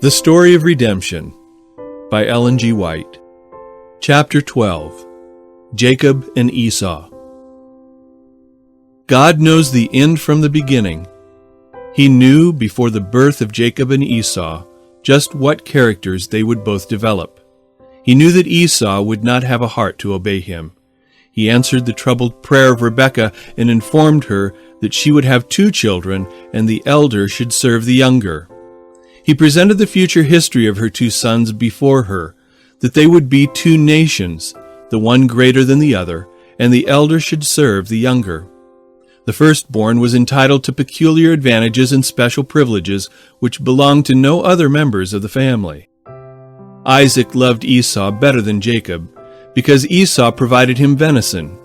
The Story of Redemption by Ellen G. White. Chapter 12. Jacob and Esau. God knows the end from the beginning. He knew before the birth of Jacob and Esau just what characters they would both develop. He knew that Esau would not have a heart to obey him. He answered the troubled prayer of Rebekah and informed her that she would have 2 children and the elder should serve the younger. He presented the future history of her 2 sons before her, that they would be 2 nations, the one greater than the other, and the elder should serve the younger. The firstborn was entitled to peculiar advantages and special privileges which belonged to no other members of the family. Isaac loved Esau better than Jacob, because Esau provided him venison.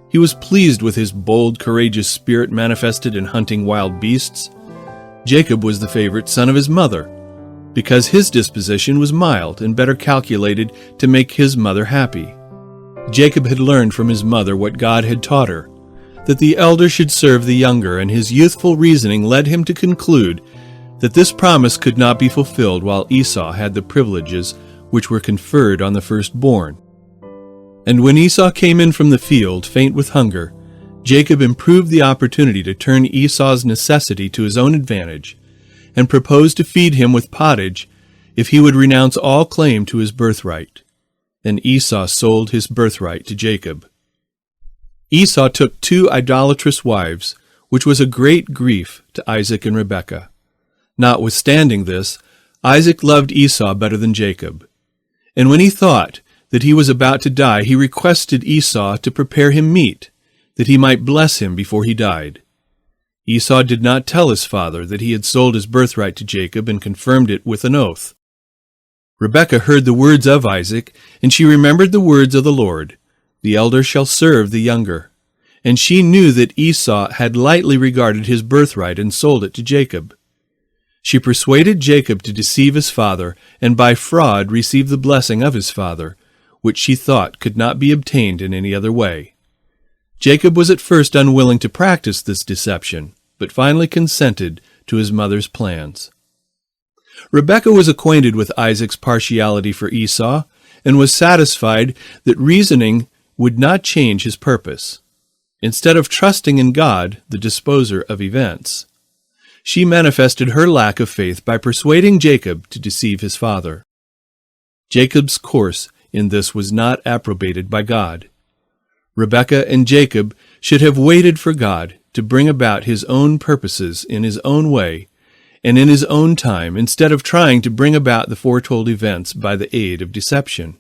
He was pleased with his bold, courageous spirit manifested in hunting wild beasts. Jacob was the favorite son of his mother, because his disposition was mild and better calculated to make his mother happy. Jacob had learned from his mother what God had taught her, that the elder should serve the younger, and his youthful reasoning led him to conclude that this promise could not be fulfilled while Esau had the privileges which were conferred on the firstborn. And when Esau came in from the field, faint with hunger, Jacob improved the opportunity to turn Esau's necessity to his own advantage, and proposed to feed him with pottage if he would renounce all claim to his birthright. And Esau sold his birthright to Jacob. Esau took 2 idolatrous wives, which was a great grief to Isaac and Rebekah. Notwithstanding this, Isaac loved Esau better than Jacob. And when he thought that he was about to die, he requested Esau to prepare him meat, that he might bless him before he died. Esau did not tell his father that he had sold his birthright to Jacob and confirmed it with an oath. Rebekah heard the words of Isaac, and she remembered the words of the Lord, "The elder shall serve the younger." And she knew that Esau had lightly regarded his birthright and sold it to Jacob. She persuaded Jacob to deceive his father, and by fraud receive the blessing of his father, which she thought could not be obtained in any other way. Jacob was at first unwilling to practice this deception, but finally consented to his mother's plans. Rebekah was acquainted with Isaac's partiality for Esau, and was satisfied that reasoning would not change his purpose. Instead of trusting in God, the disposer of events, she manifested her lack of faith by persuading Jacob to deceive his father. Jacob's course in this was not approbated by God. Rebekah and Jacob should have waited for God to bring about his own purposes in his own way and in his own time, instead of trying to bring about the foretold events by the aid of deception.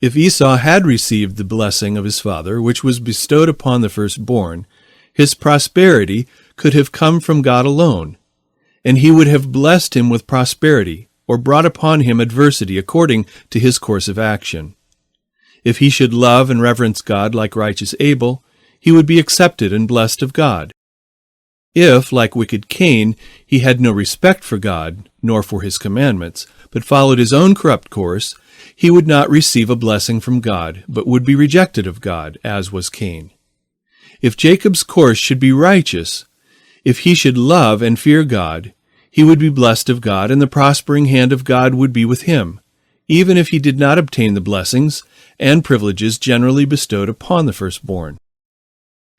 If Esau had received the blessing of his father, which was bestowed upon the firstborn, his prosperity could have come from God alone, and he would have blessed him with prosperity, or brought upon him adversity according to his course of action. If he should love and reverence God like righteous Abel, he would be accepted and blessed of God. If, like wicked Cain, he had no respect for God, nor for his commandments, but followed his own corrupt course, he would not receive a blessing from God, but would be rejected of God, as was Cain. If Jacob's course should be righteous, if he should love and fear God, he would be blessed of God, and the prospering hand of God would be with him, even if he did not obtain the blessings and privileges generally bestowed upon the firstborn.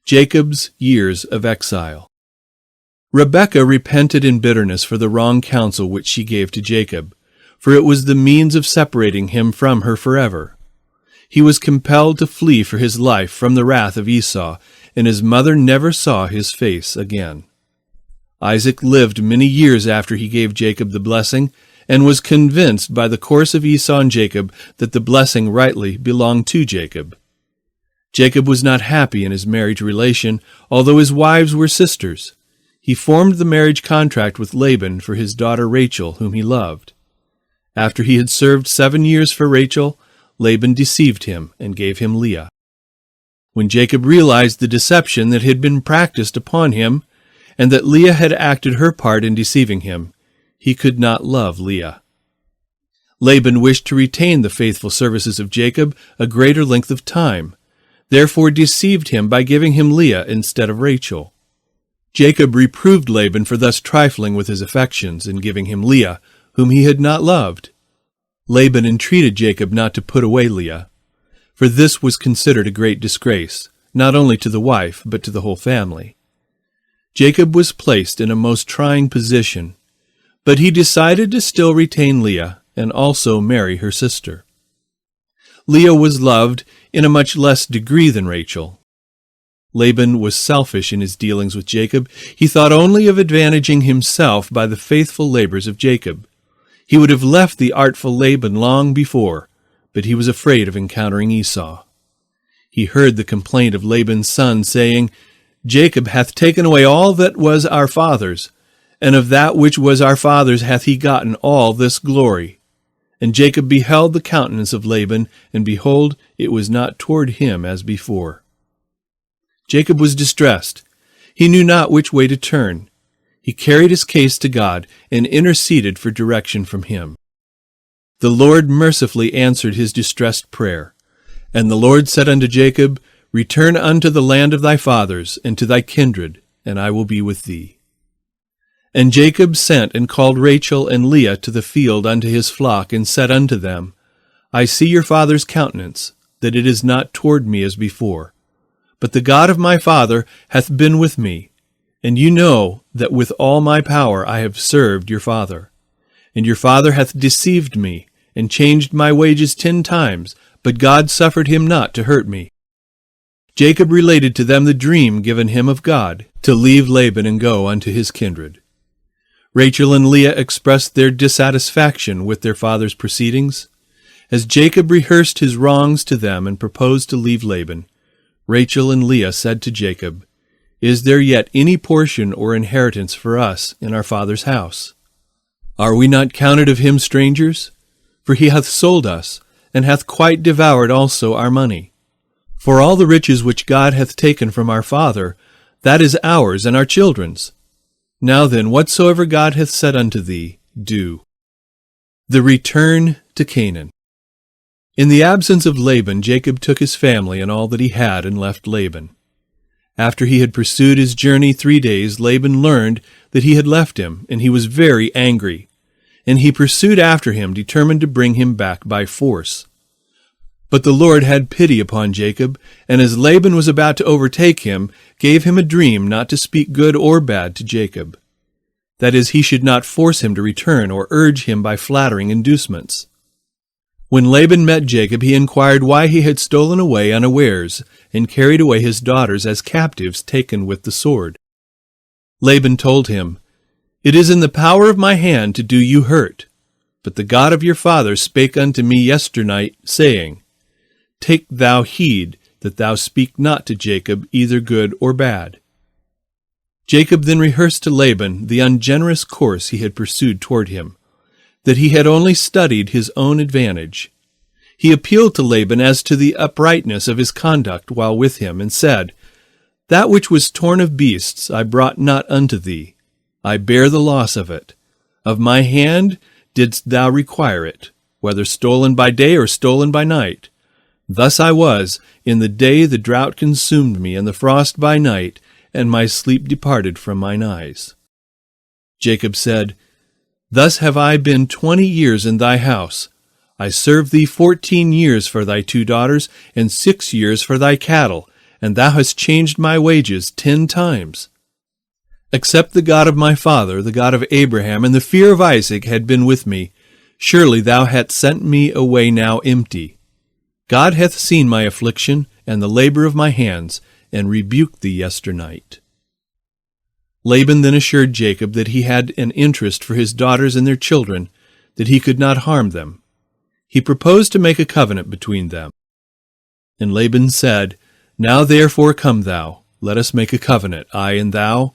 Jacob's years of exile. Rebekah repented in bitterness for the wrong counsel which she gave to Jacob, for it was the means of separating him from her forever. He was compelled to flee for his life from the wrath of Esau, and his mother never saw his face again. Isaac lived many years after he gave Jacob the blessing, and was convinced by the course of Esau and Jacob that the blessing rightly belonged to Jacob. Jacob was not happy in his marriage relation, although his wives were sisters. He formed the marriage contract with Laban for his daughter Rachel, whom he loved. After he had served 7 years for Rachel, Laban deceived him and gave him Leah. When Jacob realized the deception that had been practiced upon him, and that Leah had acted her part in deceiving him, he could not love Leah. Laban wished to retain the faithful services of Jacob a greater length of time, therefore deceived him by giving him Leah instead of Rachel. Jacob reproved Laban for thus trifling with his affections and giving him Leah, whom he had not loved. Laban entreated Jacob not to put away Leah, for this was considered a great disgrace, not only to the wife, but to the whole family. Jacob was placed in a most trying position, but he decided to still retain Leah and also marry her sister. Leah was loved in a much less degree than Rachel. Laban was selfish in his dealings with Jacob. He thought only of advantaging himself by the faithful labors of Jacob. He would have left the artful Laban long before, but he was afraid of encountering Esau. He heard the complaint of Laban's son, saying, Jacob hath taken away all that was our father's, and of that which was our father's hath he gotten all this glory. And Jacob beheld the countenance of Laban, and behold, it was not toward him as before. Jacob was distressed. He knew not which way to turn. He carried his case to God and interceded for direction from him. The Lord mercifully answered his distressed prayer. And the Lord said unto Jacob, Return unto the land of thy fathers, and to thy kindred, and I will be with thee. And Jacob sent and called Rachel and Leah to the field unto his flock, and said unto them, I see your father's countenance, that it is not toward me as before. But the God of my father hath been with me, and you know that with all my power I have served your father. And your father hath deceived me, and changed my wages 10 times, but God suffered him not to hurt me. Jacob related to them the dream given him of God, to leave Laban and go unto his kindred. Rachel and Leah expressed their dissatisfaction with their father's proceedings. As Jacob rehearsed his wrongs to them and proposed to leave Laban, Rachel and Leah said to Jacob, Is there yet any portion or inheritance for us in our father's house? Are we not counted of him strangers? For he hath sold us, and hath quite devoured also our money. For all the riches which God hath taken from our father, that is ours and our children's. Now then, whatsoever God hath said unto thee, do. The return to Canaan. In the absence of Laban, Jacob took his family and all that he had and left Laban. After he had pursued his journey 3 days, Laban learned that he had left him, and he was very angry. And he pursued after him, determined to bring him back by force. But the Lord had pity upon Jacob, and as Laban was about to overtake him, gave him a dream not to speak good or bad to Jacob. That is, he should not force him to return or urge him by flattering inducements. When Laban met Jacob, he inquired why he had stolen away unawares, and carried away his daughters as captives taken with the sword. Laban told him, It is in the power of my hand to do you hurt. But the God of your father spake unto me yesternight, saying, Take thou heed that thou speak not to Jacob either good or bad. Jacob then rehearsed to Laban the ungenerous course he had pursued toward him, that he had only studied his own advantage. He appealed to Laban as to the uprightness of his conduct while with him, and said, That which was torn of beasts I brought not unto thee. I bear the loss of it. Of my hand didst thou require it, whether stolen by day or stolen by night. Thus I was, in the day the drought consumed me, and the frost by night, and my sleep departed from mine eyes. Jacob said, Thus have I been 20 years in thy house. I served thee 14 years for thy 2 daughters, and 6 years for thy cattle, and thou hast changed my wages 10 times. Except the God of my father, the God of Abraham, and the fear of Isaac had been with me, surely thou hadst sent me away now empty. God hath seen my affliction, and the labor of my hands, and rebuked thee yesternight. Laban then assured Jacob that he had an interest for his daughters and their children, that he could not harm them. He proposed to make a covenant between them. And Laban said, Now therefore come thou, let us make a covenant, I and thou,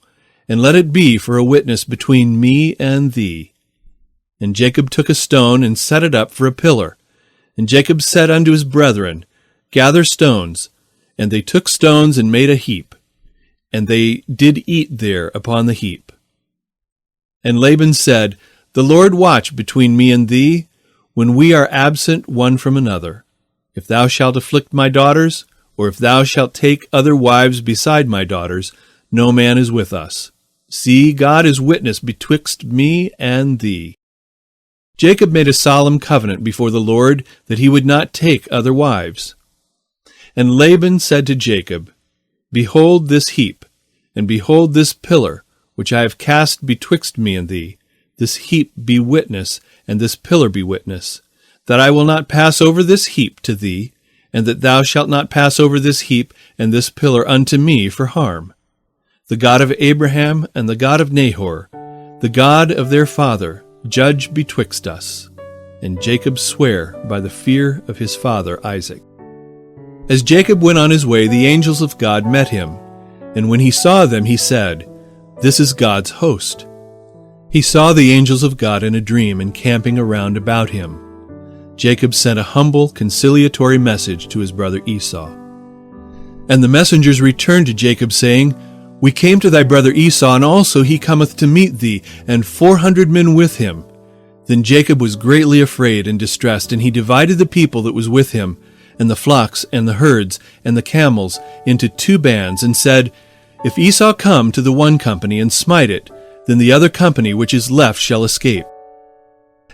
and let it be for a witness between me and thee. And Jacob took a stone and set it up for a pillar. And Jacob said unto his brethren, Gather stones. And they took stones and made a heap. And they did eat there upon the heap. And Laban said, The Lord watch between me and thee, when we are absent one from another. If thou shalt afflict my daughters, or if thou shalt take other wives beside my daughters, no man is with us. See, God is witness betwixt me and thee. Jacob made a solemn covenant before the Lord that he would not take other wives. And Laban said to Jacob, Behold this heap, and behold this pillar, which I have cast betwixt me and thee. This heap be witness, and this pillar be witness, that I will not pass over this heap to thee, and that thou shalt not pass over this heap and this pillar unto me for harm. The God of Abraham and the God of Nahor, the God of their father, judge betwixt us. And Jacob sware by the fear of his father Isaac. As Jacob went on his way, the angels of God met him, and when he saw them, he said, This is God's host. He saw the angels of God in a dream encamping around about him. Jacob sent a humble, conciliatory message to his brother Esau. And the messengers returned to Jacob, saying, We came to thy brother Esau, and also he cometh to meet thee, and 400 men with him. Then Jacob was greatly afraid and distressed, and he divided the people that was with him, and the flocks, and the herds, and the camels, into 2 bands, and said, If Esau come to the one company and smite it, then the other company which is left shall escape.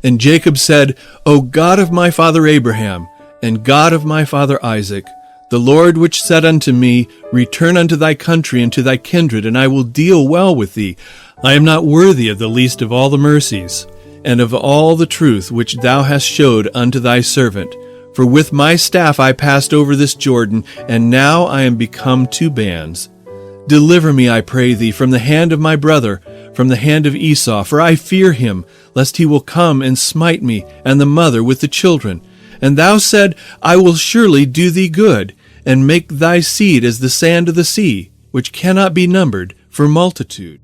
And Jacob said, O God of my father Abraham, and God of my father Isaac, the Lord which said unto me, Return unto thy country and to thy kindred, and I will deal well with thee. I am not worthy of the least of all the mercies, and of all the truth which thou hast showed unto thy servant. For with my staff I passed over this Jordan, and now I am become 2 bands. Deliver me, I pray thee, from the hand of my brother, from the hand of Esau, for I fear him, lest he will come and smite me, and the mother with the children. And thou said, I will surely do thee good, and make thy seed as the sand of the sea, which cannot be numbered for multitude.